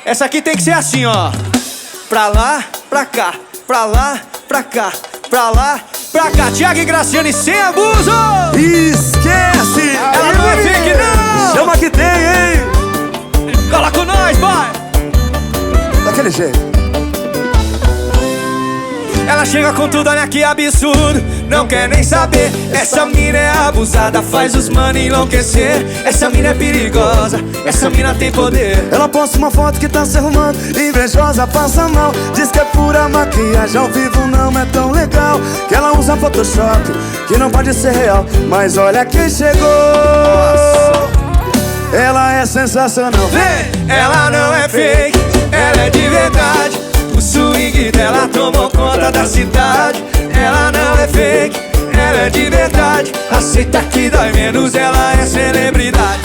Essa aqui tem que ser assim, ó. Pra lá, pra cá, pra lá, pra cá, pra lá, pra cá. Thiago e Graciane sem abuso. Esquece! Ela não é fake, não. Chama que tem, hein? Cola com nós, vai. Daquele jeito. Ela chega com tudo, olha que absurdo. Não quer nem saber. Essa mina é abusada, faz os mano enlouquecer. Essa mina é perigosa, essa mina tem poder. Ela posta uma foto que tá se arrumando, invejosa, passa mal. Diz que é pura maquiagem, ao vivo não é tão legal. Que ela usa Photoshop, que não pode ser real. Mas olha quem chegou. Ela é sensacional. Vem, ela não é fake, ela é de verdade. O swing dela tomou conta da cidade. Ela não é fake, ela é de verdade. Aceita que dói menos, ela é celebridade.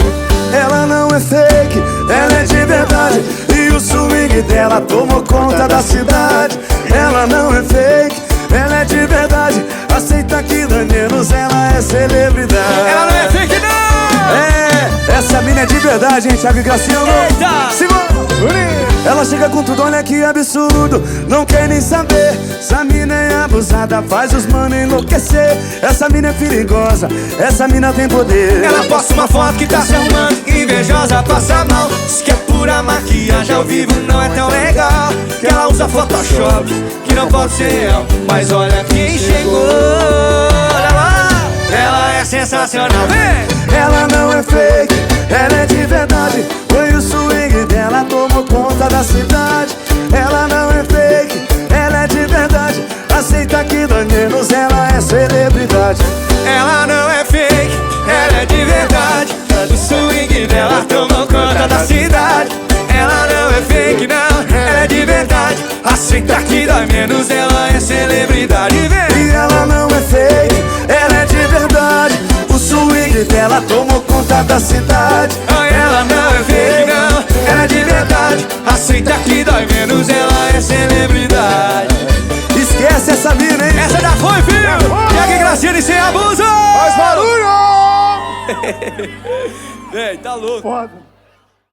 Ela não é fake, ela é de verdade. E o swing dela tomou conta da cidade. Ela não é fake, ela é de verdade. Aceita que dói menos, ela é celebridade. Ela não é fake, não! É, essa mina é de verdade, hein, Thiago e Graciane. Eita! Simão! Ela chega com tudo, olha que absurdo. Não quer nem saber. Essa mina é abusada, faz os mano enlouquecer. Essa mina é perigosa, essa mina tem poder. Ela posta uma foto que tá se arrumando, invejosa, passa mal. Diz que é pura maquiagem, ao vivo não é tão legal. Que ela usa Photoshop, que não pode ser real. Mas olha quem chegou. Olha lá, ela é sensacional. Vem! Ela não é fake, ela é de verdade. Foi o swing dela, tomou conta da cidade. Ela não é fake, ela é de verdade. Aceita que dói menos, ela é celebridade. Ela não é fake, ela é de verdade. O swing dela tomou conta da cidade. Ela não é fake, não, ela é de verdade. Aceita que dói menos, ela é celebridade. Vem! E ela não é fake, ela é de verdade. O swing dela tomou conta da cidade. Ela não é fake, não, ela é de verdade. Aceita que dói menos, ela é celebridade. Esquece essa mina, hein? Essa já foi, filho! Thiago e Graciane sem abuso! Faz barulho! Ei, tá louco. Foda.